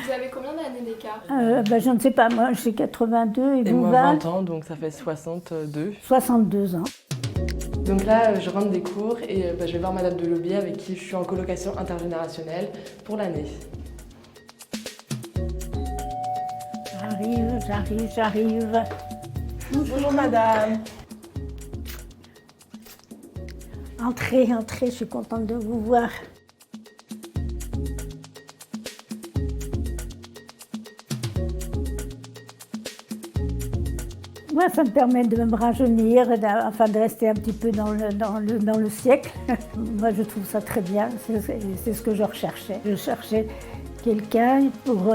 Vous avez combien d'années d'écart? Je ne sais pas, moi j'ai 82 et Et vous moi 20 20 ans, donc ça fait 62. 62 ans. Donc là, je rentre des cours et je vais voir Madame Delobier avec qui je suis en colocation intergénérationnelle pour l'année. J'arrive. Bonjour Madame. Entrez, je suis contente de vous voir. Moi, ça me permet de me rajeunir, de rester un petit peu dans le siècle. Moi, je trouve ça très bien, c'est ce que je recherchais. Je cherchais quelqu'un pour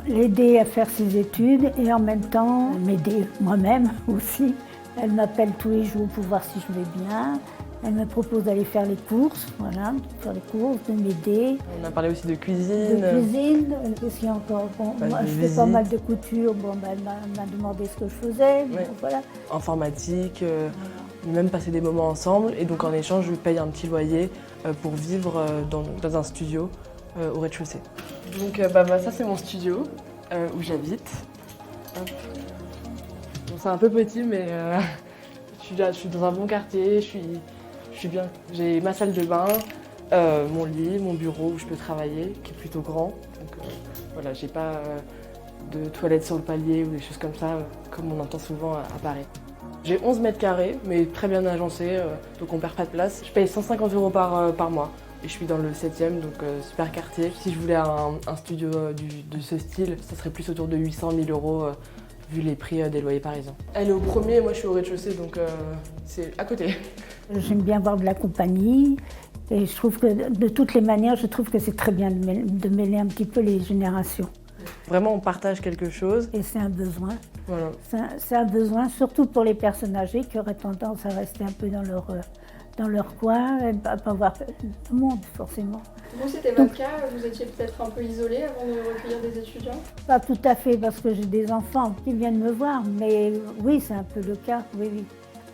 l'aider à faire ses études et en même temps m'aider moi-même aussi. Elle m'appelle tous les jours pour voir si je vais bien. Elle me propose d'aller faire les courses, de m'aider. On a parlé aussi de cuisine. Qu'est-ce qu'il y a encore? Moi, je fais visite. pas mal de couture, elle m'a demandé ce que je faisais, Ouais. donc voilà. Informatique, même passer des moments ensemble. Et donc en échange, je lui paye un petit loyer pour vivre dans un studio au rez-de-chaussée. Donc ça c'est mon studio où j'habite. Hop. Bon, c'est un peu petit mais je suis dans un bon quartier, je suis bien. J'ai ma salle de bain, mon lit, mon bureau où je peux travailler, qui est plutôt grand. Donc voilà, j'ai pas de toilettes sur le palier ou des choses comme ça, comme on entend souvent à Paris. J'ai 11 mètres carrés, mais très bien agencé, donc on perd pas de place. Je paye 150 € par mois. Et je suis dans le 7e, donc super quartier. Si je voulais un studio de ce style, ça serait plus autour de 800 000 € vu les prix des loyers parisiens. Elle est au premier, moi je suis au rez-de-chaussée, donc c'est à côté. J'aime bien voir de la compagnie et je trouve que de toutes les manières, je trouve que c'est très bien de mêler un petit peu les générations. Vraiment, on partage quelque chose. Et c'est un besoin. Voilà. C'est un besoin, surtout pour les personnes âgées qui auraient tendance à rester un peu dans leur coin et pas voir tout le monde forcément. Vous, c'était votre cas? Vous étiez peut-être un peu isolé avant de recueillir des étudiants? Pas tout à fait parce que j'ai des enfants qui viennent me voir, mais oui, c'est un peu le cas, oui.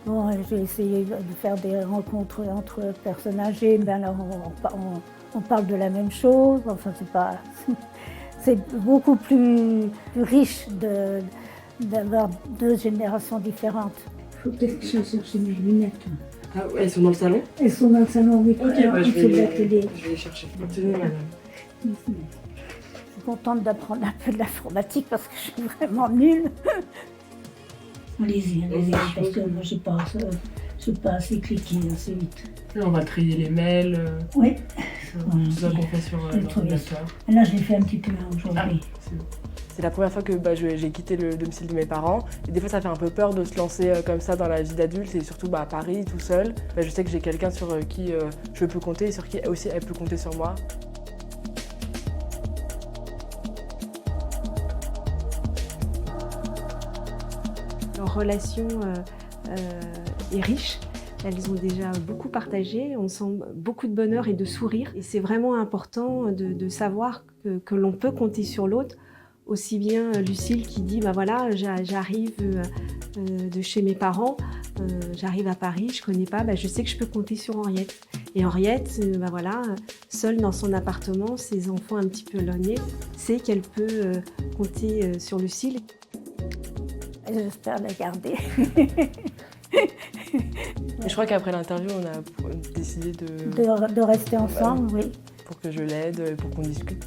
Bon, j'ai essayé de faire des rencontres entre personnes âgées, mais alors on parle de la même chose, enfin c'est beaucoup plus riche d'avoir deux générations différentes. Il faut peut-être que je cherche mes lunettes. Ah, elles sont dans le salon? Elles sont dans le salon, oui. Ok, je vais les chercher. Tenez, madame. Je suis contente d'apprendre un peu de l'informatique parce que je suis vraiment nulle. Allez-y, parce que moi je sais pas assez cliquer assez vite. Là, on va trier les mails. Oui. Tout ça qu'on fait sur l'ordinateur. Là, je l'ai fait un petit peu aujourd'hui. C'est la première fois que j'ai quitté le domicile de mes parents. Et des fois, ça fait un peu peur de se lancer comme ça dans la vie d'adulte et surtout à Paris, tout seul. Je sais que j'ai quelqu'un sur qui je peux compter et sur qui aussi elle peut compter sur moi. Leur relation est riche. Elles ont déjà beaucoup partagé, on sent beaucoup de bonheur et de sourire. Et c'est vraiment important de savoir que l'on peut compter sur l'autre. Aussi bien Lucille qui dit, voilà, j'arrive de chez mes parents, j'arrive à Paris, je connais pas, je sais que je peux compter sur Henriette. Et Henriette, seule dans son appartement, ses enfants un petit peu éloignés, sait qu'elle peut compter sur Lucille. J'espère la garder. Et je crois qu'après l'interview, on a décidé de rester ensemble, oui. Pour que je l'aide, pour qu'on discute.